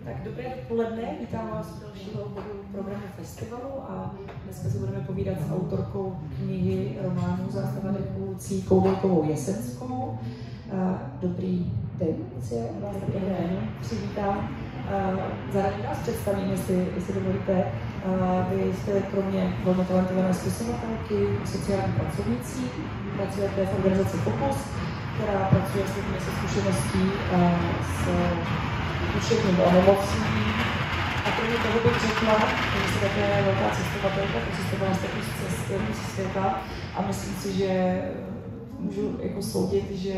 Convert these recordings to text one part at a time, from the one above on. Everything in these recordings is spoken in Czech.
Tak dobré dopoledne, vítám vás u dalšího bodu programu festivalu a dneska si budeme povídat s autorkou knihy románu Zástava dechu Lucí Koubelkovou Jesenskou. Dobrý den, Lucie, vás také přivítám. Zároveň vás představím, jestli dovolíte. Vy jste kromě velmi talentované spisovatelky, sociální pracovnicí, pracujete v organizaci Fokus, která pracuje s lidmi se zkušeností s duševním onemocněním. A kromě toho bych řekla, že jste také velká cestovatelka, cestovala jste kus cesty světa a myslím si, že můžu jako soudit, že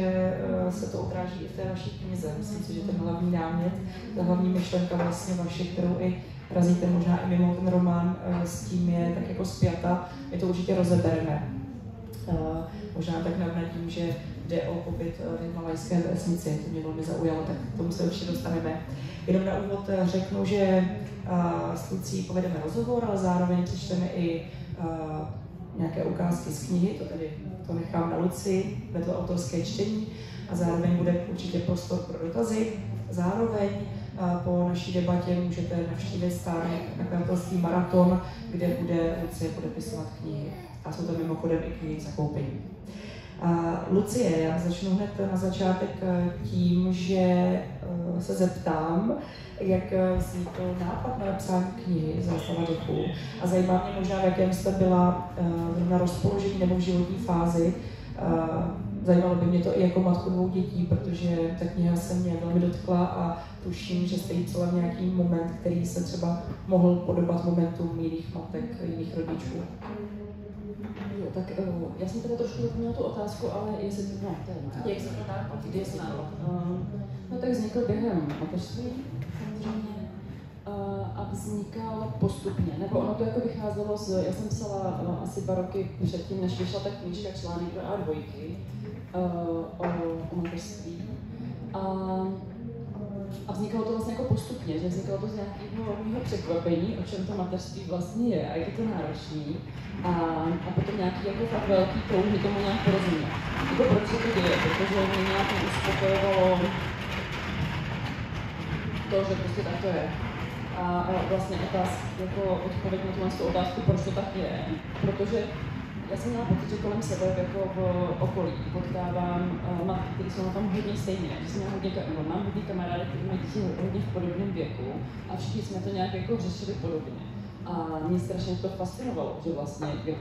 se to odráží i v té vaší knize. Myslím si, že ten hlavní námět, ta hlavní myšlenka vlastně vaše, kterou i razíte možná i mimo ten román, s tím je tak jako spjata. My to určitě rozebereme. Možná tak navnadím, že jde o pobyt v himalajské vesnici, to mě velmi zaujalo, tak k tomu se určitě dostaneme. Jenom na úvod řeknu, že s Lucí povedeme rozhovor, ale zároveň přečteme i nějaké ukázky z knihy, to nechám na Luci, vedle autorské čtení a zároveň bude určitě prostor pro dotazy. Zároveň po naší debatě můžete navštívit stánek nakladatelství Maraton, kde bude Lucie podepisovat knihy. A jsou to mimochodem i knihy k zakoupení. Lucie, já začnu hned na začátek tím, že se zeptám, jak vznikl nápad na napsání knihy Zástava dechu. A zajímá mě možná, v jakém jste byla na rozpoložení nebo v životní fázi. Zajímalo by mě to i jako matku 2 dětí, protože ta kniha se mě velmi dotkla a tuším, že jste jí psala v nějaký moment, který se třeba mohl podobat momentům jiných matek, jiných rodičů. Jo, tak já jsem teda trošku doplnila tu otázku, ale jestli to Jak se to nápad? No tak vznikl během mateřství, samozřejmě, a vznikal postupně, nebo ono to jako vycházelo z, já jsem psala asi 2 roky předtím, než vyšla ta knížka článek do A2 o mateřství. A vznikalo to vlastně jako postupně, že vznikalo to z nějakého mého překvapení, o čem to mateřství vlastně je a jak je to náročný. A potom nějaký jako fakt velký touhy tomu nějak porozumět. Jako proč se to děje, protože mě nějak uspokojovalo to, že prostě tak to je. A vlastně jako odpověď na tu otázku, proč to tak je. Protože já jsem měla pocit, že kolem sebe jako v okolí potkávám matky, které jsou na tom hodně stejně. Mám hodně kamarády, kteří mají děti hodně v podobném věku a všichni jsme to nějak jako řešili podobně. A mě strašně to fascinovalo, že vlastně jak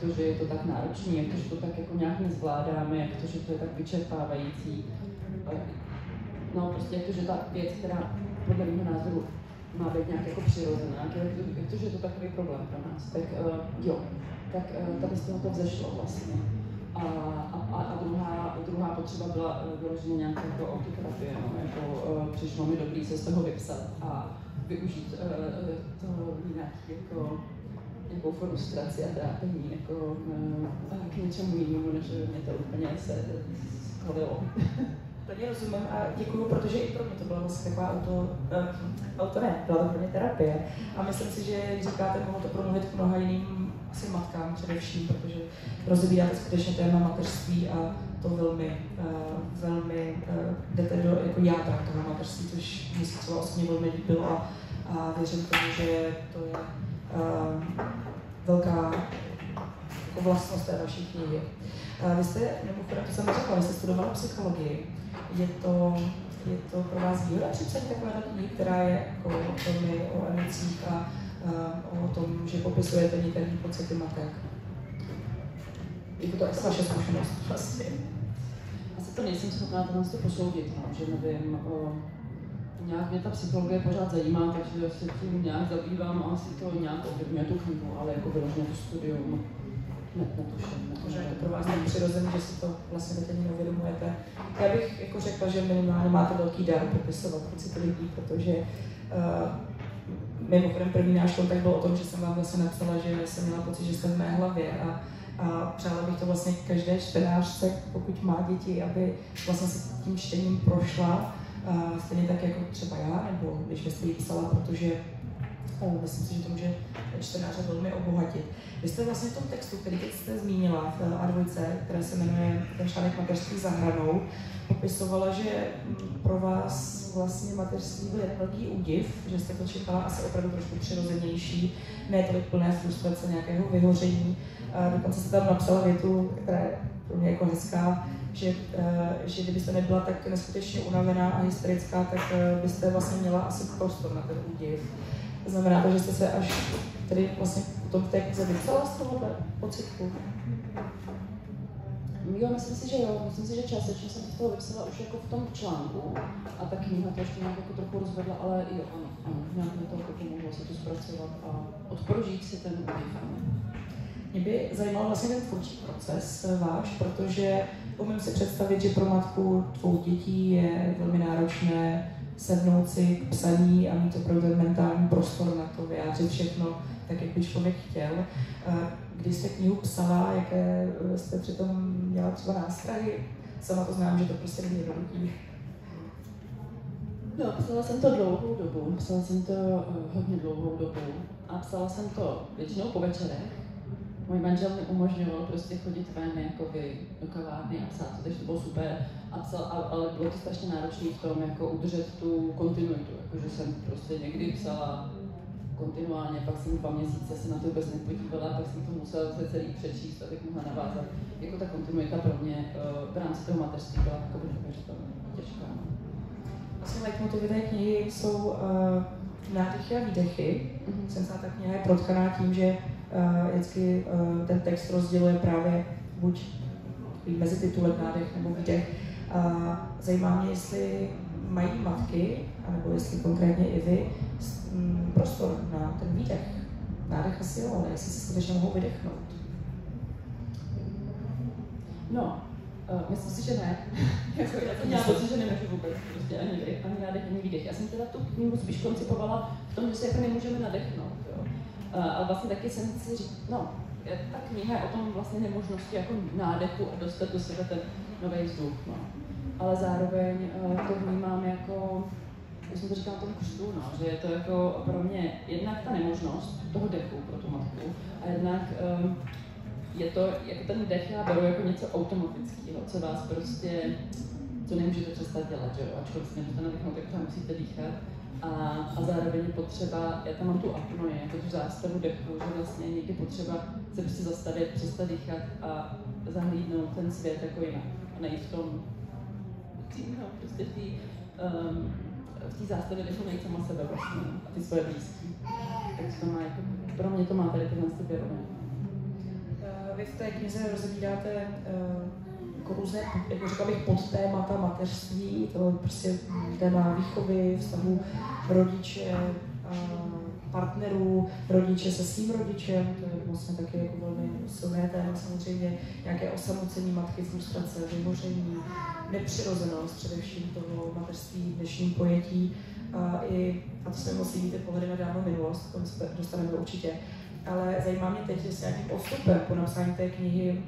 to, že je to tak náročné, jak to, že to tak jako nějak nezvládáme, jak to, že to je tak vyčerpávající. No prostě jak to, že ta věc, která podle mého názoru má být nějak jako přirozená, jak to, že je to takový problém pro nás. Tak jo, tak tady z toho to vzešlo vlastně. A druhá potřeba byla vyloženě nějaká jako autoterapie, no, jako přišlo mi dobrý se z toho vypsat a využít to nějakou frustraci a trápení jako k něčemu jinému, než mě to úplně se skolilo. Plně rozumím a děkuju, protože i pro mě to byla vlastně taková byla to pro mě terapie. A myslím si, že, jak říkáte, mohlo to promluvit k mnoha jiným asi matkám především, protože rozebíráte skutečně téma mateřství a to velmi jdete do jako jádra toho mateřství, což mě se třeba osobně velmi líbilo a věřím tomu, že to je velká jako vlastnost té vaší knihy. Vy jste, mimochodem, to jsem řekla, vy jste studovala psychologii. Je to pro vás výhoda připsat takové knihy, která je jako velmi o emocích a o tom, že popisujete některé pocity matek? Je to asi vaše zkušenost vlastně? Asi to nejsem schopná to posoudit, no, že nevím. Nějak mě ta psychologie pořád zajímá, takže se tím nějak zabývám a asi to nějak ovlivňuje tu knihu, ale jako vyloženě to studium netuším. Možná je to pro vás tak přirozené, že si to vlastně teď ani neuvědomujete. Já bych jako řekla, že minimálně máte velký dar popisovat pocity lidí, protože mimochodem první náš kontakt byl o tom, že jsem vám vlastně napsala, že jsem měla pocit, že jste v mé hlavě a přála bych to vlastně každé čtenářce, pokud má děti, aby vlastně se tím čtením prošla, stejně tak jako třeba já, nebo když vy jste jí psala, protože Myslím si, že to může čtenáře velmi obohatit. Vy jste vlastně v tom textu, který teď jste zmínila v A2, která se jmenuje ten článek Mateřství za hranou, popisovala, že pro vás vlastně mateřství byl velký údiv, že jste to čekala asi opravdu trošku přirozenější, ne tolik plné frustrace, nějakého vyhoření. Dokonce jste tam napsala větu, která je pro mě jako hezká, že kdybyste nebyla tak neskutečně unavená a hysterická, tak byste vlastně měla asi prostor na ten údiv. Znamená to, že jste se až tedy vlastně potom v té knize vypsala z tohohle pocitku? Jo, myslím si, že jo. Myslím si, že částečně jsem z toho vypsala už jako v tom článku a ta kniha to ještě nějak jako trochu rozvedla, ale jo, ano, nějak mi to jako pomohlo se to zpracovat a odporožít si ten údiv. Mě by zajímal vlastně ten tvůrčí proces váš, protože umím si představit, že pro matku dvou dětí je velmi náročné sednout si k psaní a mít opravdu ten mentální prostor na to vyjádřit všechno tak, jak by člověk chtěl. Když jste knihu psala, jaké jste přitom měla třeba nástrahy? Sama to znám, že to prostě není jednoduchý. No, psala jsem to dlouhou dobu, psala jsem to hodně dlouhou dobu a psala jsem to většinou po večerech. Můj manžel mi umožňoval prostě chodit ven jakoby do kavárny a psát to, takže to bylo super. Ale bylo to strašně náročné v tom jako udržet tu kontinuitu, jakože jsem prostě někdy psala kontinuálně, pak jsem 2 měsíce se na to vůbec nepodívala, pak jsem to musela se celý přečíst, abych mohla navázat. Jako ta kontinuita pro mě v rámci toho mateřství byla jako těžká. Vlastně leitmotivy té knihy jsou nádychy a výdechy. Jsem ta kniha je protkaná tím, že vždycky ten text rozděluje právě buď mezititulek nádech nebo výdech. Zajímá mě, jestli mají matky, anebo jestli konkrétně i vy, prostor na ten výdech. Nádech asi jo, ale jestli si skutečně mohou vydechnout. No, myslím si, že ne. Já jsem měla pocit, že nemůžu vůbec, prostě ani nádech, ani výdech. Já jsem teda tu knihu spíš koncipovala v tom, že se jako nemůžeme nadechnout. Jo. Ale vlastně taky jsem si říkala, no, ta kniha je o tom vlastně nemožnosti jako nádechu a dostat do sebe ten nový vzduch. No. Ale zároveň to vnímám jako, když jsem to říkala na tom křtu, no, že je to jako pro mě jednak ta nemožnost toho dechu pro tu matku a jednak je to, jako ten dech já beru jako něco automatického, co vás prostě, co nemůžete přestat dělat, že jo, ačkoliv si nemůžete nadechnout, tak tam musíte dýchat. A zároveň je potřeba, já tam mám tu apnoe, jako tu zástavu dechu, že vlastně je někdy potřeba se prostě zastavit, přestat dýchat a zahlídnout ten svět jako jinak. A nejít v tom, no, prostě v té zástavě dechu najít sama sebe vlastně a ty svoje blízký. Takže to má jako, pro mě to má tady tyhle ty věrové. Vy v té knize rozebíráte jako různé, jako řekla bych, podtémata mateřství, to prostě téma výchovy, vztahu rodiče, partnerů, rodiče se svým rodičem, to je vlastně taky jako velmi silné téma, samozřejmě nějaké osamocení matky, frustrace, vyhoření, nepřirozenost především toho mateřství v dnešním pojetí a to jsme moc vidíte pohledy na dávnou minulost, k tomu se dostaneme určitě. Ale zajímá mě teď s nějakým odstupem po napsání té knihy,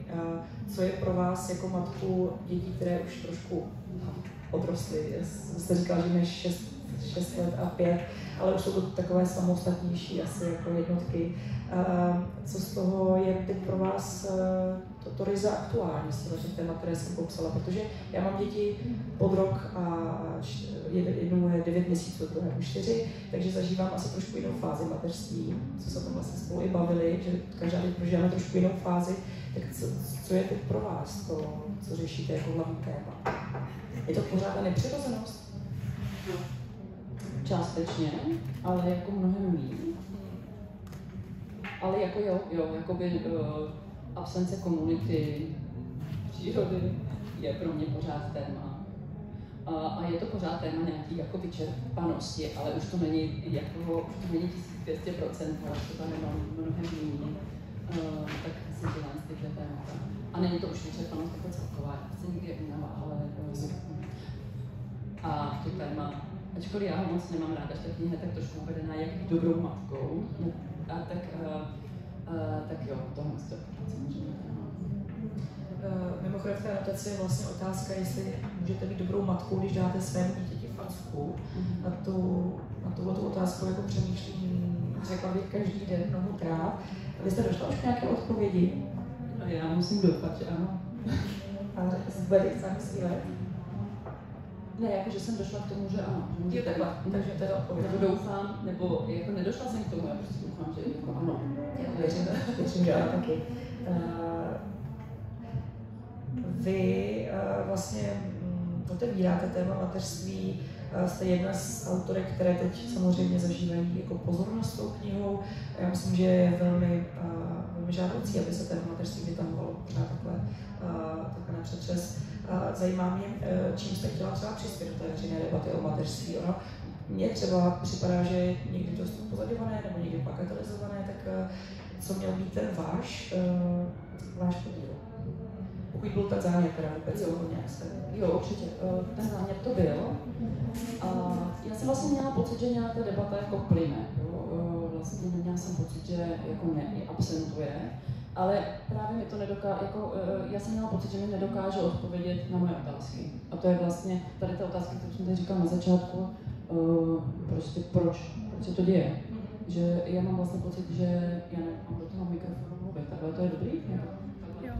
co je pro vás jako matku dětí, které už trošku odrostly. Jste říkala, že než 6 let a 5, ale už jsou to takové samostatnější asi jako jednotky. Co z toho je teď pro vás to ryze aktuální z těch témat, které jsem popsala? Protože já mám děti pod rok a jednou je 9 měsíců, druhé už 4, takže zažívám asi trošku jinou fázi mateřství, co se o tom vlastně spolu i bavili, že každá teď prožíváme trošku jinou fázi. Tak co je teď pro vás to, co řešíte jako hlavní téma? Je to pořád ta nepřirozenost? Částečně, ale jako mnohem méně. Ale jako jo, jakoby absence komunity, přírody je pro mě pořád téma. A je to pořád téma nějaký jako vyčerpanosti, ale už to není jako, už to není 1200%, ale to tam nemám mnohem méně. Tak si dělám z tyhle témata. A není to už vyčerpanost jako celková, já chci někdy unava, ale a to téma, ačkoliv já ho moc nemám ráda, že ta kniha je tak trošku uvedená jak dobrou matkou, a tak jo, tohle je samozřejmě. Mimochodem v té anotaci je vlastně otázka, jestli můžete být dobrou matkou, když dáte svému dítěti facku. Na tuhle otázku jako přemýšlím řekla bych, každý den mnohokrát. Vy jste došla už k nějaké odpovědi? No, já musím doufat, že ano. A bude teď sám sdílet? Ne, jakože jsem došla k tomu, že ano. Jo, takhle, takže to je odpověď. Nebo doufám, nebo jako nedošla jsem k tomu, já prostě doufám, že jako ano. Věřím, že ano taky. Vy vlastně otevíráte téma mateřství, jste jedna z autorek, které teď samozřejmě zažívají jako pozornost tou knihou. Já myslím, že je velmi žádoucí, aby se téma mateřství vytahovalo pořád takhle na přetřes. Zajímá mě, čím jste chtěla třeba přispět do té veřejné debaty o mateřství. Ono mně třeba připadá, že je někdy dost upozorňované nebo někdy bagatelizované, tak co měl být ten váš podíl? Pokud byl ten záměr, teda vůbec nějak jste. Jo, určitě. Ten záměr to byl. A já jsem vlastně měla pocit, že nějaká ta debata jako plyne. Vlastně neměla jsem pocit, že jako absentuje. Ale právě mi to nedokáže, jako, já jsem měla pocit, že mi nedokáže odpovědět na moje otázky. A to je vlastně tady ta otázka, kterou jsem tady říkala na začátku, prostě proč se to děje. Že já mám vlastně pocit, že já nemám do toho mikrofonu mluvit, takhle to je dobrý? Jo.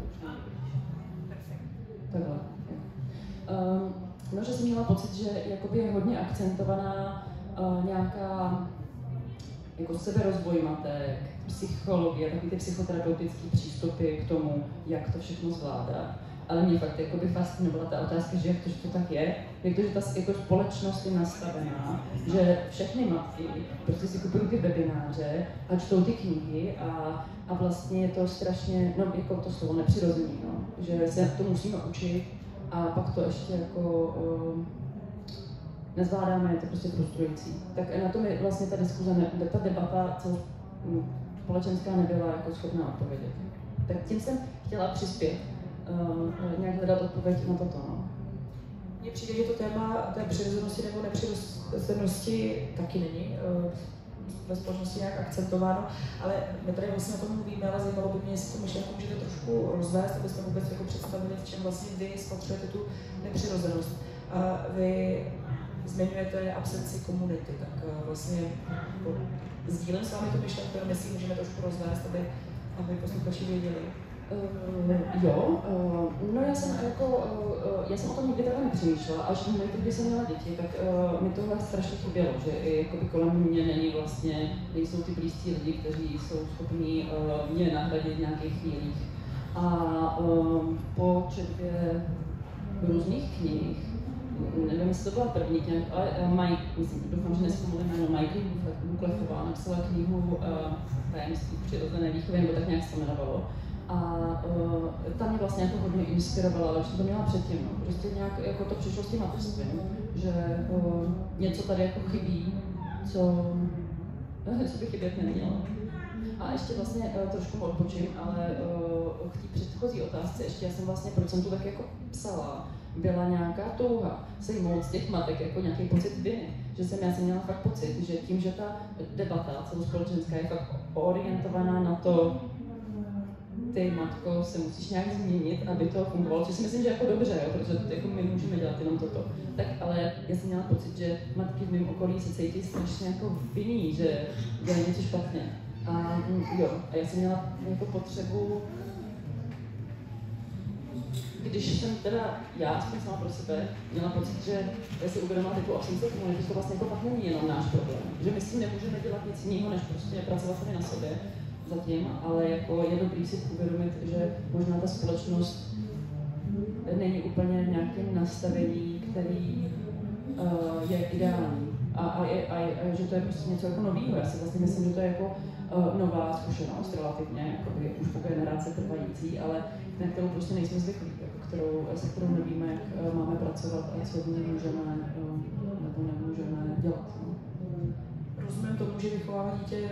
Takhle. No, že jsem měla pocit, že jakoby je hodně akcentovaná nějaká jako seberozvoj matek, psychologie, takový ty psychoterapeutické přístupy k tomu, jak to všechno zvládat. Ale mě fakt jakoby fascinovala ta otázka, že jak to, že to tak je, jak to, že ta jako společnost je nastavená, že všechny matky prostě si kupují ty webináře a čtou ty knihy a vlastně je to strašně, no jako to slovo nepřirozený, no, že se to musíme učit a pak to ještě jako nezvládáme, je to prostě frustrující. Tak na to mi vlastně ta diskuze, ta debata společenská nebyla jako schopná odpovědět. Tak tím jsem chtěla přispět, nějak hledat odpověď na toto. No. Mně přijde, že to téma té přirozenosti nebo nepřirozenosti taky není ve společnosti nějak akcentováno, ale my tady vlastně o tom mluvíme, ale zajímalo by mě, jestli tu myšlenku můžete trošku rozvést, abyste vůbec jako představili, v čem vlastně vy spatřujete tu nepřirozenost. Vy zmiňujete absenci komunity, tak vlastně sdílím s vámi tu myšlenku, ale myslím, můžeme trošku rozvést, aby posluchači věděli. No já jsem o tom nikdy takhle nepřemýšlela, až v momentu, kdy jsem měla děti, tak mi tohle strašně chybělo, že i kolem mě nejsou ty blízcí lidi, kteří jsou schopní mě nahradit v nějakých chvílích. A po četbě různých knih, nevím, jestli to byla první kniha, ale doufám, že nezpomalím jméno, Majky Buklefová napsala knihu Tajemství přirozené výchovy, nebo tak nějak se to jmenovalo. A ta mě vlastně jako hodně inspirovala, ale už jsem to měla předtím, no. Prostě nějak jako to přišlo s tím mateřstvím, že něco tady jako chybí, co by chybět nemělo. A ještě vlastně trošku odpočím, ale k té předchozí otázce ještě já jsem vlastně, proč jsem to tak jako psala, byla nějaká touha sejmout z těch matek jako nějaký pocit viny. Že já jsem měla fakt pocit, že tím, že ta debata celospolečenská je fakt orientovaná na to, ty matko se musíš nějak změnit, aby to fungovalo, což si myslím, že jako dobře, jo, protože to, jako my můžeme dělat jenom toto. Tak ale já jsem měla pocit, že matky v mém okolí se cítí strašně jako vinný, že dělají něco špatně. A já jsem měla jako potřebu, když jsem teda já, aspoň sama pro sebe, měla pocit, že já si uvědomila typu absence komunity, že to vlastně jako fakt není jenom náš problém. Že my s tím nemůžeme dělat nic jiného, než prostě pracovat sami na sobě zatím, ale jako je dobrý si uvědomit, že možná ta společnost není úplně v nějakém nastavení, který je ideální. A že to je prostě něco jako novýho. Já si vlastně myslím, že to je jako nová zkušenost relativně, jakoby už po generace trvající, ale na kterou prostě nejsme zvyklí, jako se kterou nevíme, jak máme pracovat a co v ní můžeme nebo nemůžeme dělat. No. Rozumím tomu, že vychovávat dítě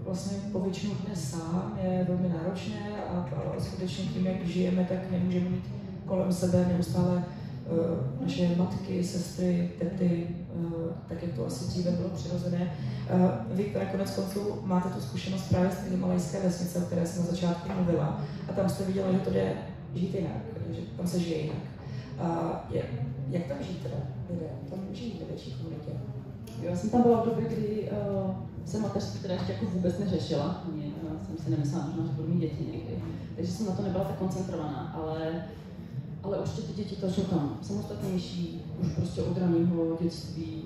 vlastně po většinu dne sám je velmi náročné a skutečně tím, jak žijeme, tak nemůžeme mít kolem sebe neustále naše matky, sestry, tety, tak jak to asi dříve bylo přirozené. Vy, které konec konců máte tu zkušenost právě z té malajské vesnice, o které jsem na začátku mluvila, a tam jste viděla, že to jde žít jinak, že tam se žije jinak. Jak tam žít teda lidé? Tam žijí ve větší komunitě? Já jsem tam byla v době, kdy jsem mateřství teda ještě jako vůbec neřešila, ani jsem si nemyslela, možná, že budu mít děti někdy, takže jsem na to nebyla tak koncentrovaná, ale určitě ty děti to jsou tam samostatnější, už prostě od raného dětství,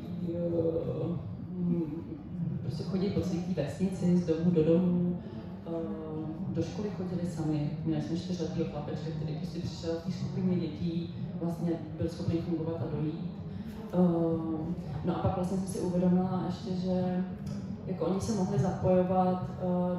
prostě chodí po celé té vesnici, z domu do domu, do školy chodili sami, měli jsme 4letého chlapečka, který prostě přišel v té skupině dětí, vlastně byl schopný fungovat a dojít. No a pak vlastně jsem si uvědomila ještě, že jako oni se mohli zapojovat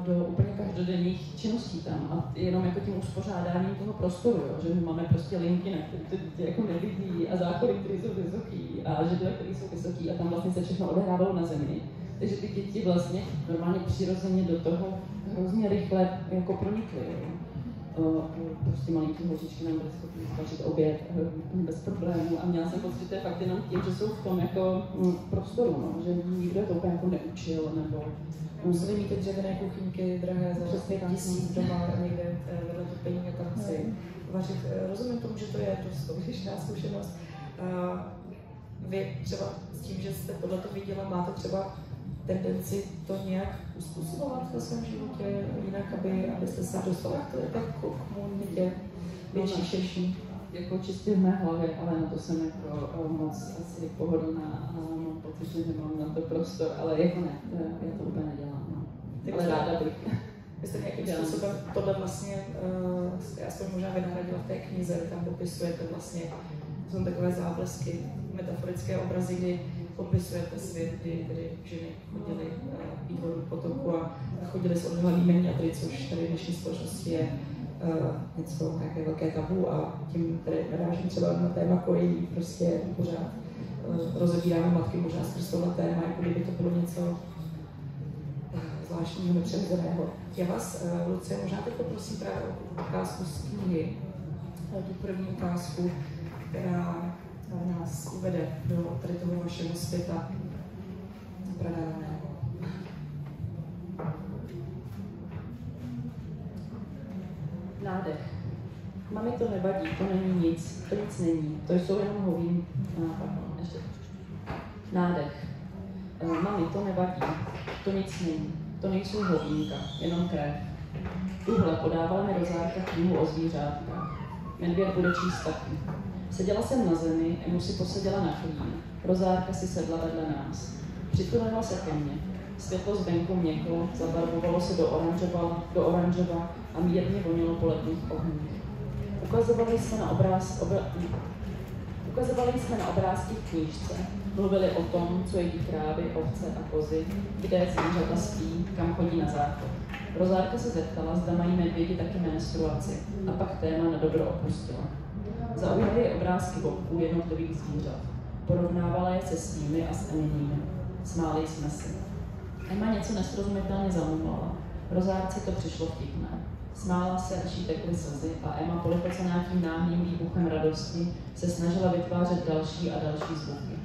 do úplně každodenních činností tam a jenom jako tím uspořádáním toho prostoru, jo? Že my máme prostě linky, na které ty děti jako nevidí a záchody, které jsou vysoký a židle, které jsou vysoký a tam vlastně se všechno odehrávalo na zemi. Takže ty děti vlastně normálně přirozeně do toho hrozně rychle jako pronikly. Prostě malinký holčičky nám byly schopny vařit oběd bez problémů a měla jsem pocit, že to je fakt jenom tím, že jsou v tom jako prostoru, no, že nikdo to úplně jako neučil, nebo museli mít ty dřevěné kuchyňky drahé za 5 000 doma někde vedle topení a tam si vařit. Rozumím tomu, že to je to odlišná zkušenost. Vy třeba s tím, že jste tohleto viděla, máte třeba tendenci to nějak uspůsobovat ve svém životě jinak, abyste se dostala k té komunitě větší, širší? Jako čistě v mé hlavě, ale na to jsem jako moc asi pohodlná a mám pocit, že nemám na to prostor, ale jako ne, já to úplně nedělám, no. Ale ráda bych. Vy jste nějakým způsobem tohle vlastně, já jsem možná vynahradila v té knize, tam popisujete vlastně, jsou takové záblesky, metaforické obrazy, kdy popisujete svět, kdy ženy chodily pít vodu k potoku a chodily s odhalenými mňatry, což tady v dnešní společnosti je něco, nějaké velké tabu a tím tady narážím třeba na téma kojení, prostě pořád rozebíráme matky možná skrz tohle téma, jako kdyby to bylo něco zvláštního, nepřirozeného. Já vás, Lucie, možná teď poprosím právě o ukázku z knihy, tu první ukázku, která nás uvede do tady toho vašeho světa pradávného. Nádech. Mami, to nevadí, to není nic, to nic není, to jsou jenom hovín. Ještě. Nádech. Mami, to nevadí, to nic není, to nejsou hovínka, jenom krev. Tuhle podávala mi Rozárka knihu o zvířátkách. Medvěd bude číst taky. Seděla jsem na zemi, Emu si poseděla na klín. Rozárka si sedla vedle nás. Přitulila se ke mně. Světlo zvenku měklo, zabarvovalo se do oranžova a mírně vonilo po letních ohních. Ukazovali jsme na obrázky v knížce, mluvili o tom, co jedí krávy, ovce a kozy, kde zvířata spí, kam chodí na záchod. Rozárka se zeptala, zda mají medvědi taky menstruaci, a pak téma na dobro opustila. Zaujaly je obrázky bobků jednotlivých zvířat. Porovnávala je se svými a s Eminými. Smáli jsme si. Emma něco nesrozumitelně zamumlala. Rozárce to přišlo vtipné. Smála se, až jí tekly slzy a Emma, polipocená tím náhlým výbuchem radosti, se snažila vytvářet další a další zvuky.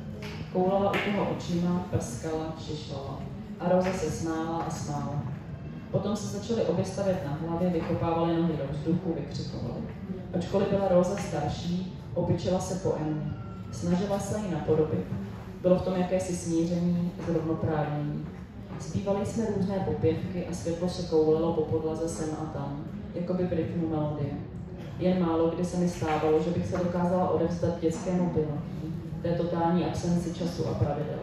Koulala u toho očima, prskala, šišlala. A Roza se smála a smála. Potom se začaly obě stavět na hlavě, vykopávaly nohy do vzduchu, vykřikovaly. Ačkoliv byla Roza starší, opičila se po Emu. Snažila se jí napodobit. Bylo v tom jakési smíření, zrovnoprávnění. Zpívali jsme různé popěvky a světlo se koulelo po podlaze sem a tam, jako by v rytmu melodie. Jen málo kdy se mi stávalo, že bych se dokázala odevzdat dětskému pilotí, té totální absenci času a pravidel.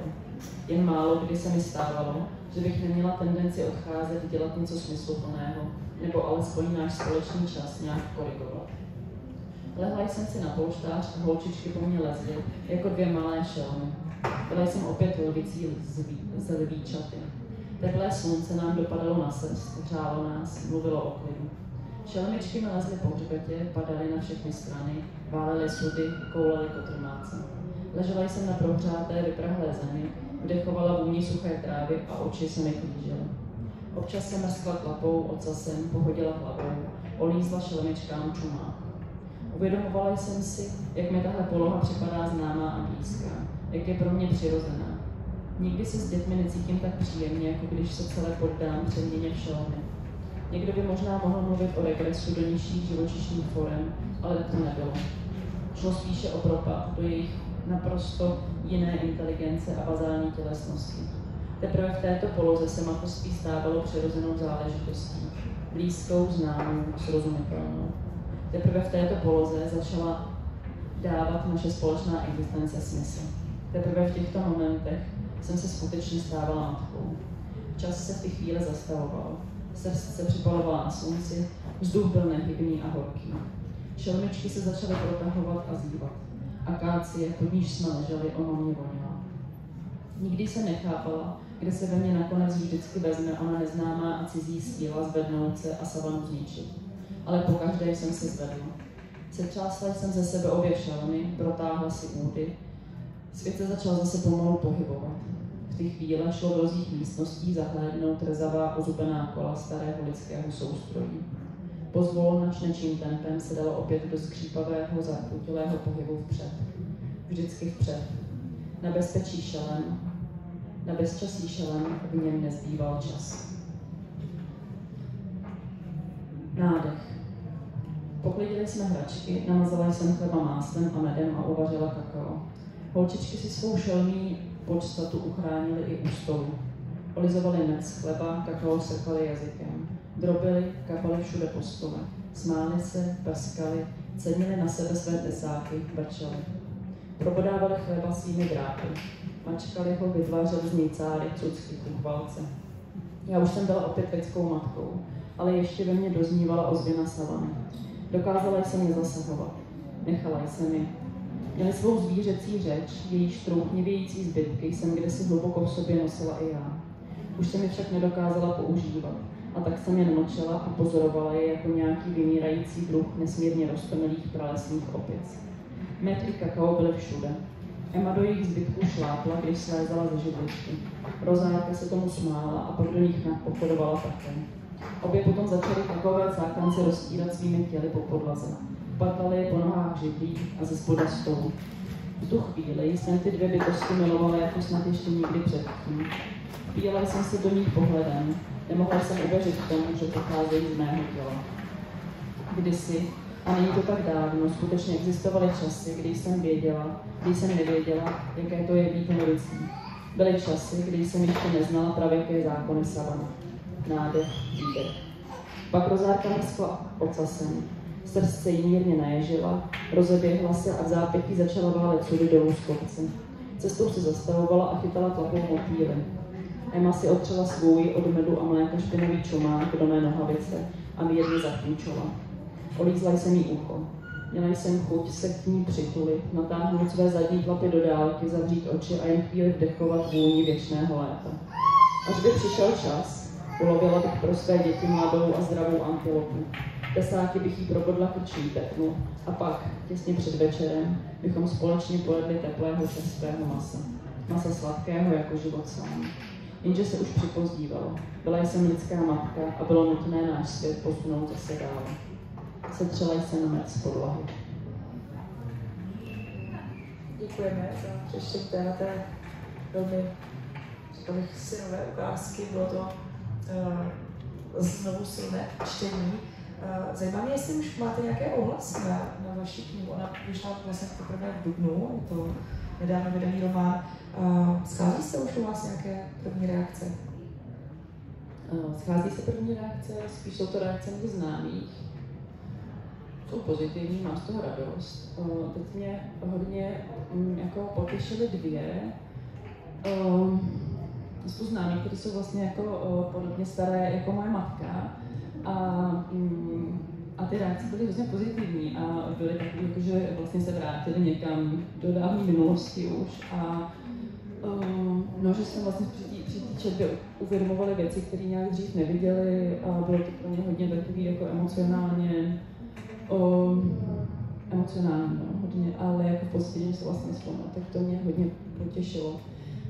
Jen málo kdy se mi stávalo, že bych neměla tendenci odcházet, dělat něco smysluplného, nebo alespoň náš společný čas nějak korigovat. Lehla jsem si na polštář a holčičky po mně lezly, jako dvě malé šelmy. Byla jsem opět lvicí z lvíčaty. Teplé slunce nám dopadalo na srst, hřálo nás, mluvilo o klidu. Šelmičky mi lezly po hřbetě, padaly na všechny strany, válely sudy, koulaly kotrmáce. Ležela jsem na prohřáté, vyprahlé zemi, vdechovala vůni suché trávy a oči se mi klížily. Občas se mrskla klapou, ocasem, pohodila hlavou, olízla šelmičkám čumách. Uvědomovala jsem si, jak mi tahle poloha připadá známá a blízká, jak je pro mě přirozená. Nikdy se s dětmi necítím tak příjemně, jako když se celé poddám přeměně v šelmy. Někdo by možná mohl mluvit o regresu do nižších živočišných forem, ale tak to nebylo. Šlo spíše o propad do jejich naprosto jiné inteligence a bazální tělesnosti. Teprve v této poloze se mateřství stávalo přirozenou záležitostí, blízkou, známou, srozumitelnou. Teprve v této poloze začala dávat naše společná existence smysl. Teprve v těchto momentech jsem se skutečně stávala matkou. Čas se v ty chvíle zastavoval, srdce se připalovala na slunci, vzduch byl nehybný a horký. Šelmičky se začaly protahovat a zývat. Akácie, pod níž jsme leželi, omamně vonila. Nikdy jsem nechápala, kde se ve mně nakonec vždycky vezme ona neznámá a cizí síla zvednout se a savanu zničit. Ale pokaždé jsem se zvedla. Setřásla jsem ze sebe obě šelmy, protáhla si údy. Svět se začal zase pomalu pohybovat. V té chvíle šlo do rozích místností zahlédnout rezavá ozubená kola starého lidského soustrojí. Pozvolna čnečím tempem se dalo opět do skřípavého, zarputilého pohybu vpřed. Vždycky vpřed. Na bezpečí šelem, na bezčasí šelem v něm nezbýval čas. Nádech. Poklidili jsme hračky, namazala jsem chleba máslem a medem a uvařila kakao. Holčičky si svou šelmí podstatu uchránili i u stolu. Olizovali med z chleba, kakao sekali jazykem. Drobili, kapali všude po stole. Smáli se, praskali, cenili na sebe své tesáky, brčeli. Probodávali chleba svými drápy. Mačkali ho, vytvářeli z něj cáry, cucky, kuchvalce. Já už jsem byla opět lidskou matkou, ale ještě ve mně doznívala ozvěna savany. Dokázala jsem je zasahovat. Nechala jsem je. Měli svou zvířecí řeč, jejíž troufnivějící zbytky jsem kdesi hluboko v sobě nosila i já. Už jsem je však nedokázala používat, a tak jsem jen mlčela a pozorovala je jako nějaký vymírající druh nesmírně roztomilých pralesných opic. Med i kakao byly všude. Emma do jejich zbytků šlápla, když slézala ze židličky. Rozárka se tomu smála a pak do nich pochodovala také. Obě potom začaly kakaové cákance roztírat svými těly po podlaze. Patlaly je po nohách židlí a ze spoda stolu. V tu chvíli jsem ty dvě bytosti milovala jako snad ještě nikdy předtím. Píjela jsem se do nich pohledem. Nemohla jsem uvěřit k tomu, že pocházejí z mého těla. Kdysi, a není to tak dávno, skutečně existovaly časy, kdy jsem nevěděla, jaké to je být lidsí. Byly časy, kdy jsem ještě neznala pravěké zákony savany. Nádech, výdech. Pak rozárka neskla ocasem. Srdce jí mírně naježila, rozeběhla se a v zápětí začala válet sudy dolů z kopce. Cestou se zastavovala a chytala tlapou motýly. Emma si otřela svůj od medu a mléka špinavý čumák do mé nohavice a mírně zakňučovala. Olízla jsem jí ucho. Měla jsem chuť se k ní přitulit, natáhnout své zadní tlapy do dálky, zavřít oči a jen chvíli vdechovat vůni věčného léta. Až by přišel čas, ulovila bych pro své děti mladou a zdravou antilopu. Tesáky bych jí probodla krčí peknu a pak, těsně před večerem, bychom společně pojedli teplého čerstvého masa. Masa sladkého jako život sám. Jenže se už připozdívalo. Byla jsem lidská matka a bylo nutné náš svět posunout zase dál. Setřela jsem med z podlahy. Děkujeme za přečtení téhleté velmi, řekl bych, synové ukázky. Bylo to znovu silné čtení. Zajímá mě, jestli už máte nějaké ohlasy na vaši knihu. Ona vyšla vlastně poprvé v dubnu, je to nedávno vydaný román. Schází se už u vás nějaké první reakce? Schází se první reakce, spíš jsou to reakce mezi známých. Jsou pozitivní, mám z toho radost. Teď mě hodně jako potěšily dvě. Jsou známí, kteří jsou vlastně jako podobně staré jako moje matka. A ty reakce byly hrozně pozitivní a byly takové, jako, že vlastně se vrátili někam do dávné minulosti už a že jsme vlastně při té četbě uvědomovali věci, které nějak dřív neviděli a bylo to pro ně hodně takový jako emocionálně, hodně, ale jako v pozitivním slova smyslu, tak to mě hodně potěšilo.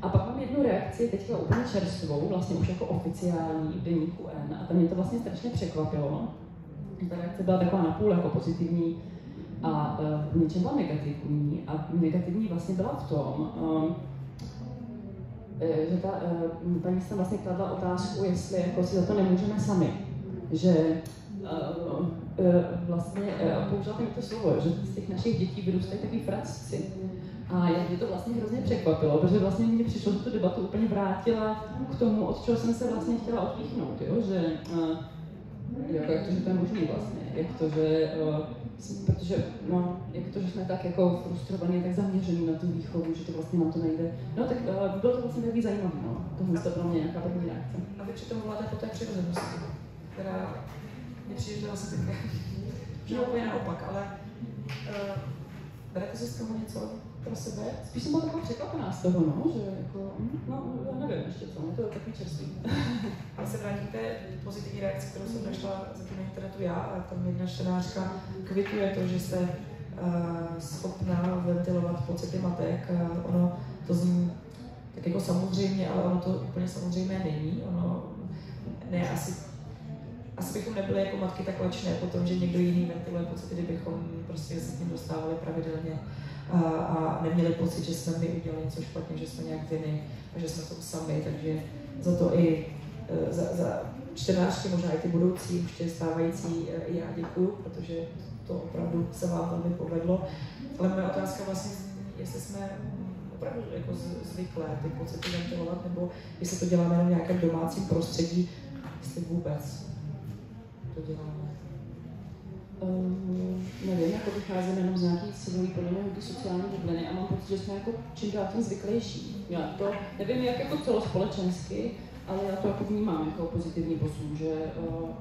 A pak mám jednu reakci, teďka úplně čerstvou, vlastně už jako oficiální v deníku N a tam mě to vlastně strašně překvapilo. Ta reakce byla taková napůl jako pozitivní a v něčem byla negativní. A negativní vlastně byla v tom, že paní se tam vlastně kladla otázku, jestli jako si za to nemůžeme sami. Že vlastně použila mi to slovo, že z těch našich dětí vyrůstají takový fracci. A jak mě to vlastně hrozně překvapilo, protože vlastně mě přišlo, že tu debatu úplně vrátila k tomu, od čeho jsem se vlastně chtěla odpíchnout, jo? Že jako jak to, že to je možný vlastně, jak to, že, protože, no, jak to, že jsme tak jako frustrovaní, tak zaměření na tu výchovu, že to vlastně nám to nejde. No tak bylo to vlastně takový zajímavý, no, tohle to pro mě nějaká první reakce. A vy přitom voláte po té přirozenosti, která mě přijde, že vlastně také, že úplně naopak, ale berete si z toho něco pro sebe? Spíš jsem byla taková překvapená z toho, no, že jako, no, já nevím ještě co, je to takový čerstvý. Ale se vrátím k té pozitivní reakci, kterou jsem našla zatím na internetu já, a tam jedna čtenářka kvituje to, že jste schopná ventilovat pocity matek. Ono to zní tak jako samozřejmě, ale ono to úplně samozřejmé není. Ono, ne, asi bychom nebyli jako matky tak lačné po tom, že někdo jiný ventiluje pocity, kdybychom prostě se k ním dostávali pravidelně a neměli pocit, že jsme my udělali něco špatně, že jsme nějak viny a že jsme to sami, takže za to i za čtenářky, možná i ty budoucí, ještě stávající, já děkuju, protože to opravdu se vám velmi povedlo. Ale moje otázka vlastně zní, jestli jsme opravdu jako zvyklé ty pocity ventilovat, nebo jestli to děláme jenom v nějakém domácím prostředí, jestli vůbec to děláme. Nevím, jako vycházím jenom z nějakých civilní podle mě hodně sociální bubliny a mám pocit, že jsme jako čím dál tím zvyklejší. Já to nevím, jak jako celospolečensky, ale já to jako vnímám jako pozitivní posun, že,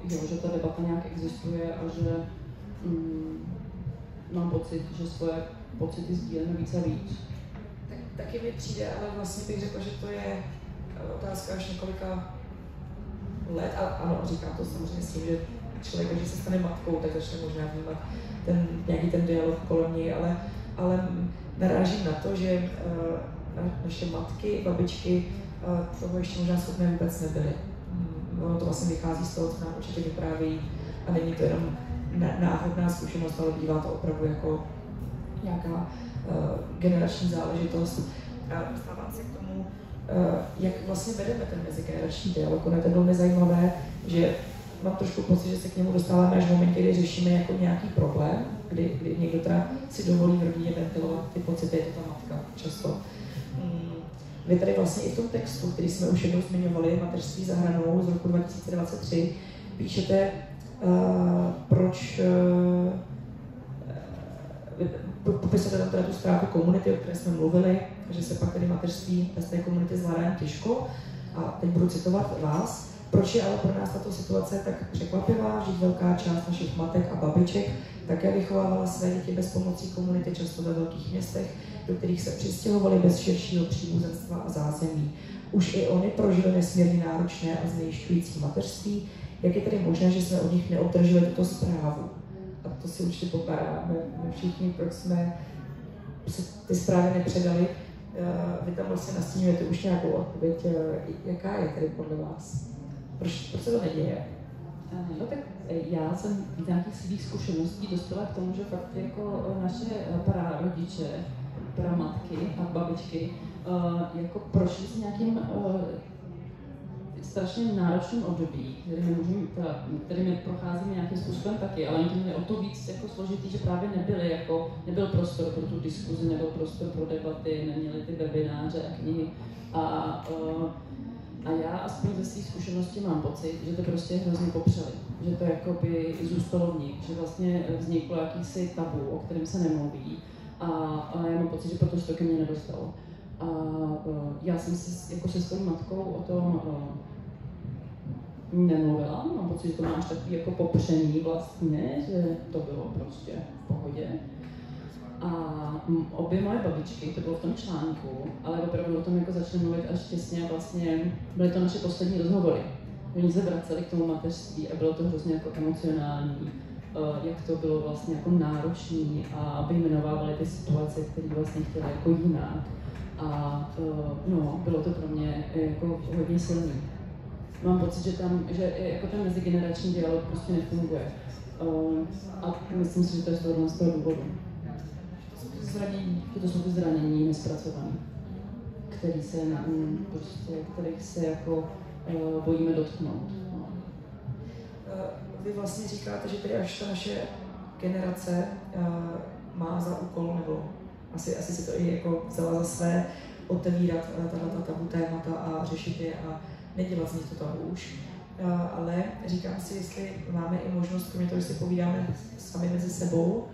jo, že ta debata nějak existuje a že mám pocit, že svoje pocity sdílíme víc a víc. Taky mi přijde, ale vlastně bych řekla, že to je otázka až několika let, a ano, říkám to samozřejmě s tím, že člověk, když se stane matkou, tak začne možná vnímat nějaký ten dialog kolem něj, ale narážím na to, že naše matky, babičky toho ještě možná schopné vůbec nebyly. Ono to vlastně vychází z toho, co nám určitě vyprávějí a není to jenom náhodná zkušenost, ale bývá to opravdu jako nějaká generační záležitost. A dostávám se k tomu, jak vlastně vedeme ten mezigenerační dialog. Ono je to velmi zajímavé, že mám trošku pocit, že se k němu dostáváme až v momentě, kdy řešíme jako nějaký problém, kdy někdo teda si dovolí v rodině ventilovat ty pocity, je to ta matka často. Vy tady vlastně i v tom textu, který jsme už jednou zmiňovali, Mateřství za hranou z roku 2023, píšete, proč popisujete tam teda tu ztrátu komunity, o které jsme mluvili, že se pak tedy mateřství bez té komunity zvládá jen těžko. A teď budu citovat vás. Proč je ale pro nás tato situace tak překvapivá, že velká část našich matek a babiček také vychovávala své děti bez pomocí komunity, často ve velkých městech, do kterých se přistěhovali bez širšího příbuzenstva a zázemí. Už i oni prožili nesmírně náročné a znejišťující mateřství. Jak je tedy možné, že jsme od nich neobdrželi tuto zprávu? A to si určitě pokládáme my všichni, proč jsme ty zprávy nepředali. Vy tam vlastně nastínujete už nějakou odpověď, jaká je tedy podle vás? Proč se to neděje? No tak já jsem z nějakých svých zkušeností dospěla k tomu, že fakt jako naše prarodiče, pramatky a babičky jako prošli s nějakým strašně náročným období, kterými procházíme nějakým způsobem taky, ale oni to měli o to víc jako složitý, že právě nebyl prostor pro tu diskuzi, nebyl prostor pro debaty, neměli ty webináře a knihy. A já aspoň ze svých zkušeností mám pocit, že to prostě hrozně popřeli, že to jakoby zůstalo v nich, že vlastně vzniklo jakýsi tabu, o kterém se nemluví a já mám pocit, že proto se to ke mně nedostalo. A já jsem si jako se svou matkou o tom nemluvila, mám pocit, že to máš takový jako popřený vlastně, že to bylo prostě v pohodě. A obě moje babičky, to bylo v tom článku, ale opravdu o tom jako začaly mluvit až těsně a vlastně byly to naše poslední rozhovory. Oni se vraceli k tomu mateřství a bylo to hrozně jako emocionální, jak to bylo vlastně jako náročný a vyjmenovávali ty situace, které vlastně chtěli jako jinak. A no, bylo to pro mě jako hodně silný. Mám pocit, že jako ten mezigenerační dialog prostě nefunguje. A myslím si, že to je z toho důvodu. To jsou ty zranění nespracované, kterých se jako bojíme dotknout. No. Vy vlastně říkáte, že tedy až ta naše generace má za úkol, nebo asi si to i jako vzala za své, otevírat tato tabu témata a řešit je a nedělat z nich to tabu už. Ale říkám si, jestli máme i možnost, kromě toho, že si povídáme sami mezi sebou,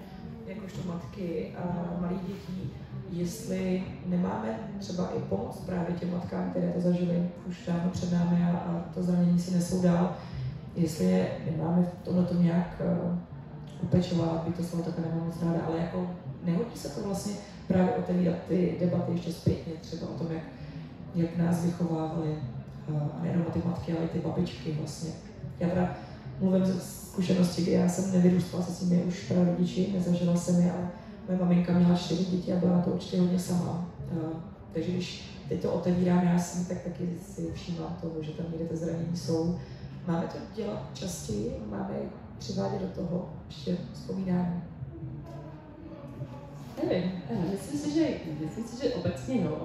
jakožto matky a malých dětí, jestli nemáme třeba i pomoc právě těm matkám, které to zažily už dávno před námi a to zranění si nesou dál, jestli je nemáme v tomhle nějak upečovat, by to slovo takhle nemám moc ráda, ale jako nehodí se to vlastně právě otevírat ty debaty ještě zpětně, třeba o tom, jak nás vychovávali, a nejenom ty matky, ale i ty babičky vlastně. Já teda mluvím ze zkušenosti, kdy já jsem nevyrůstala se svými už rodiči, nezažila jsem je, ale moje maminka měla 4 děti a byla na to určitě hodně sama. Takže když teď to otevírám já jsem, tak taky si všímám toho, že tam někde ty zranění jsou. Máme to dělat častěji, máme přivádět do toho ještě vzpomínání. Nevím, myslím si, že obecně jo,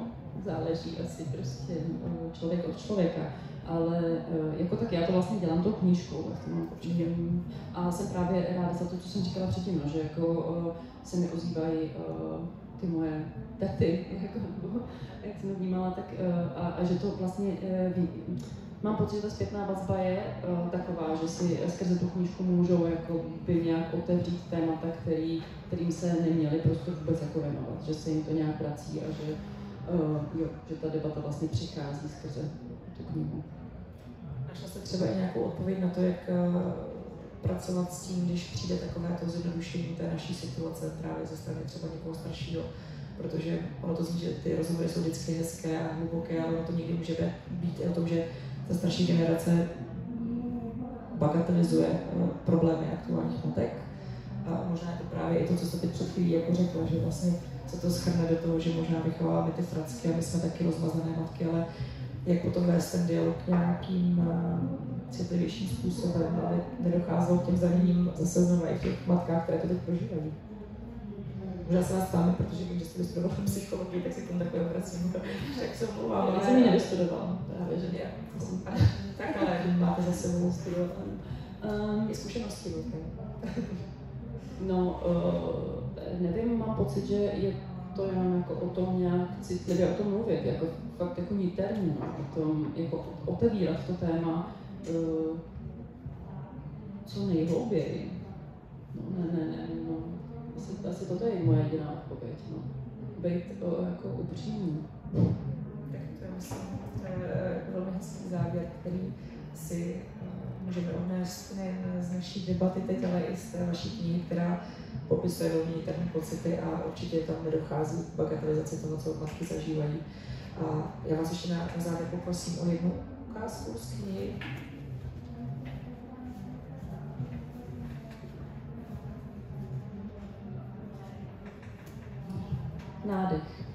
záleží asi prostě člověk od člověka, ale jako tak já to vlastně dělám tou knížkou, vlastně mám určitě. A jsem právě ráda za to, co jsem říkala předtím, no, že jako se mi ozývají ty moje tety, jako, jak jsem vnímala, tak a že to vlastně mám pocit, že ta zpětná vazba je taková, že si skrze tu knížku můžou jako by nějak otevřít témata, kterým se neměli prostě vůbec jako věnovat, že se jim to nějak vrací a že ta debata vlastně přichází skrze tu knihu. Našla jste třeba i nějakou odpověď na to, jak pracovat s tím, když přijde takové to zjednodušení té naší situace právě ze strany třeba někoho staršího, protože ono to zní, že ty rozhovory jsou vždycky hezké a hluboké, ale ono to někdy může být i o tom, že ta starší generace bagatelizuje problémy aktuálních matek. A možná je to právě i to, co jste teď před chvílí jako řekla, že vlastně se to schrne do toho, že možná vychováváme ty fracky a my jsme taky rozmazané matky, ale jak potom vést ten dialog nějakým citlivějším způsobem, aby nedocházelo k těm zraněním zase znovu i v těch matkách, které to teď prožívají. Možná se vás ptáme, protože když jste vystudovala psychologii, tak si k tomu takhle obracím, tak se omlouvám. Já jsem ji nevystudovala, právě, že tak ale máte za sebou studovat i zkušenosti. No, nevím, mám pocit, že je to jenom jako o tom nějak citlivě o tom mluvit, jako fakt jako niterně, no, o tom jako otevírat to téma co nejhlouběji. No, no. Asi toto je moje jediná odpověď, no. Být jako upřímný. Tak to je, myslím, velmi hezký závěr, který si můžeme odnést nejen z naší debaty teď, ale i z té vaší knihy, která popisuje velmi niterné pocity a určitě tam nedochází k bagatelizaci toho, co matky zažívají. A já vás ještě na závěr poprosím o jednu ukázku z knihy. Nádech.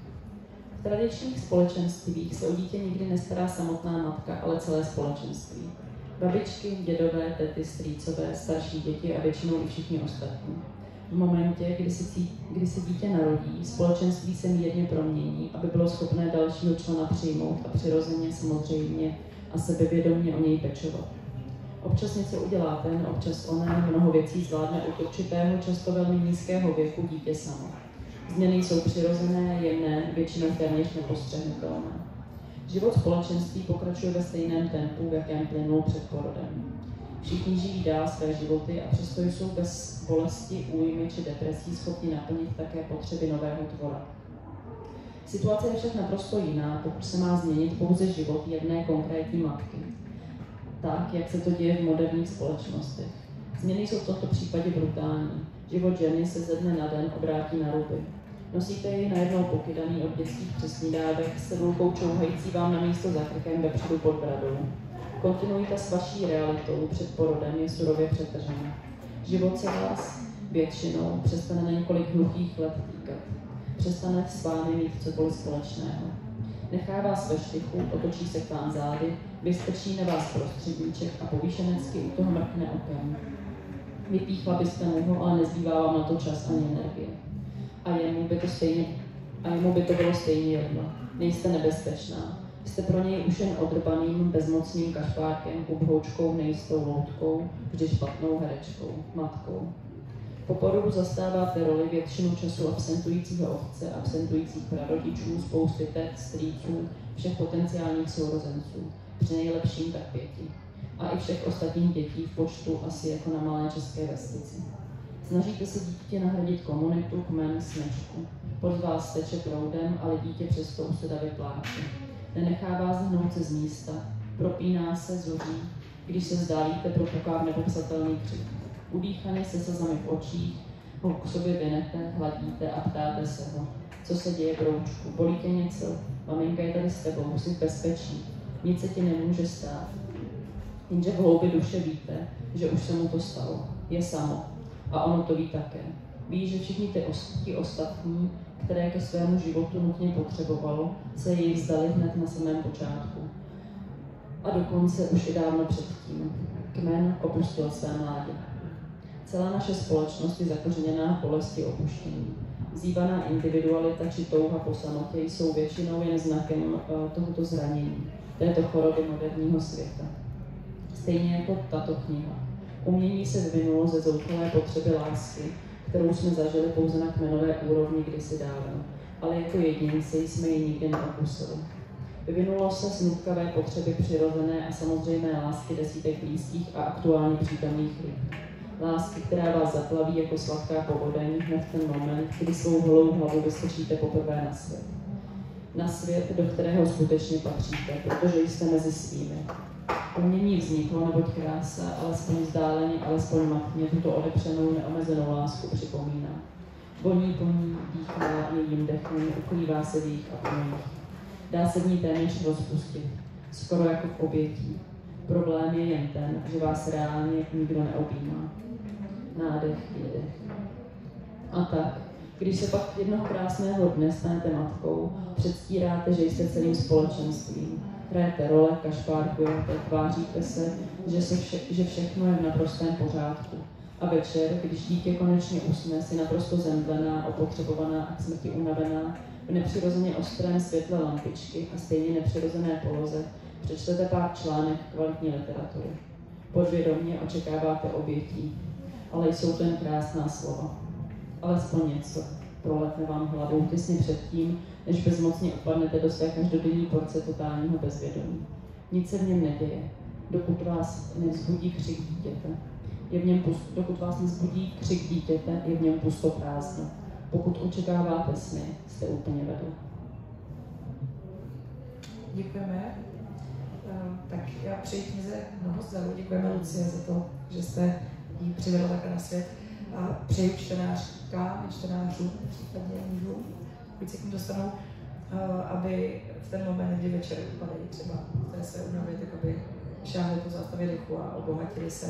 V tradičních společenstvích se o dítě nikdy nestará samotná matka, ale celé společenství. Babičky, dědové, tety, strýcové, starší děti a většinou i všichni ostatní. V momentě, kdy se dítě narodí, společenství se mírně promění, aby bylo schopné dalšího člena přijmout a přirozeně, samozřejmě a sebevědomně o něj pečovat. Občas něco udělá ten, občas onen, mnoho věcí zvládne od určitého, často velmi nízkého věku dítě samo. Změny jsou přirozené, jemné, většinou téměř nepostřehnutelné. Život společenství pokračuje ve stejném tempu, v jakém plynul před porodem. Všichni žijí dál své životy a přesto jsou bez bolesti, újmy či depresí schopni naplnit také potřeby nového tvora. Situace je však naprosto jiná, pokud se má změnit pouze život jedné konkrétní matky. Tak, jak se to děje v moderních společnostech. Změny jsou v tomto případě brutální. Život ženy se ze dne na den obrátí na ruby. Nosíte ji najednou pokydaný od dětských přesnídávek s cedulkou čouhající vám na místo za krkem vepředu pod bradou. Kontinuita s vaší realitou před porodem je surově přetržena. Život se vás většinou přestane na několik hluchých let týkat. Přestane s vámi mít cokoliv společného. Nechá vás ve štychu, otočí se k vám zády, vystrčí na vás prostředníček a povýšenecky u toho mrkne okem. Vypíchla byste mu ho, ale nezbývá vám na to čas ani energie. A jemu by to bylo stejně jedno. Nejste nebezpečná. Jste pro něj už jen odrbaným, bezmocným kašpárkem, ubhoučkou, nejistou loutkou, vždy špatnou herečkou, matkou. Po porodu zastáváte roli většinu času absentujícího otce, absentujících prarodičů, spousty tet, strýců, všech potenciálních sourozenců, při nejlepším tak 5. A i všech ostatních dětí v počtu asi jako na malé české vesnici. Snažíte se dítě nahradit komunitu, kmen, smečku. Pod vás teče proudem, ale dítě přesto usedavě pláče. Nenechá vás hnout se z místa, propíná se, zoří, když se vzdálíte, propuká v nepopsatelný křik. Udýchaně se slzami v očích, ho k sobě vynete, hladíte a ptáte se ho. Co se děje, broučku? Bolí tě něco? Maminka je tady s tebou, jsi v bezpečí. Nic se ti nemůže stát. Jenže v hloubi duše víte, že už se mu to stalo. Je samo. A ono to ví také. Ví, že všichni ti ostatní, které ke svému životu nutně potřebovalo, se jej vzdali hned na samém počátku. A dokonce už i dávno předtím. Kmen opustil své mládě. Celá naše společnost je zakořeněná v bolesti opuštění. Vzývaná individualita či touha po samotě jsou většinou jen znakem tohoto zranění, této choroby moderního světa. Stejně jako tato kniha. Umění se vyvinulo ze zoufalé potřeby lásky, kterou jsme zažili pouze na kmenové úrovni kdysi dávno, ale jako jedinci jsme ji nikdy neokusili. Vyvinulo se z nutkavé potřeby přirozené a samozřejmé lásky desítek blízkých a aktuálně přítomných lidí. Lásky, která vás zaplaví jako sladká povodeň hned v ten moment, kdy svou holou hlavu vyskočíte poprvé na svět. Na svět, do kterého skutečně patříte, protože jste mezi svými. Umění vzniklo, neboť krása, alespoň vzdáleně, alespoň matně, tuto odepřenou, neomezenou lásku připomíná. Voní po ní, dýchá jejím dechem, ukrývá se v jejich apnoích. Dá se v ní téměř rozpustit, skoro jako v obětí. Problém je jen ten, že vás reálně nikdo neobjímá. Nádech, výdech. A tak, když se pak jednoho krásného dne stanete matkou, předstíráte, že jste celým společenstvím. Hrajete role, kašpárkujete, tváříte se, že všechno je v naprostém pořádku. A večer, když dítě konečně usne, si naprosto zemdlená, opotřebovaná a k smrti unavená, v nepřirozeně ostrém světle lampičky a stejně nepřirozené poloze, přečtete pár článek kvalitní literatury. Podvědomě očekáváte obětí, ale jsou to jen krásná slova. Alespoň něco proletne vám hlavou těsně předtím, než bezmocně upadnete do své každodenní porce totálního bezvědomí. Nic se v něm neděje, dokud vás nevzbudí křik dítěte. Dokud vás nevzbudí křik dítěte, je v něm pusto prázdno. Pokud očekáváte sny, jste úplně vedle. Děkujeme. Tak já přeji knize mnoho zdaru. Děkujeme Lucie za to, že jste ji přivedla takhle na svět. A přeji čtenářkám i čtenářům, případně mužům, pokud se k ním dostanou, aby v ten moment, kdy večer upadají třeba v té své únavě, tak aby šáhli po zástavě dechu a obohatili se.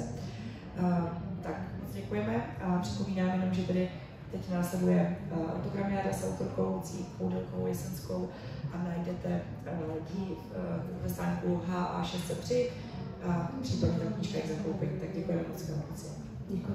Tak děkujeme a připomínám jenom, že tedy teď následuje autogramiáda s autorkou Lucí Koudelkovou Jesenskou a najdete ji ve stánku HA603 a případně ta knížka jak zakoupit. Tak děkujeme moc. Děkuji.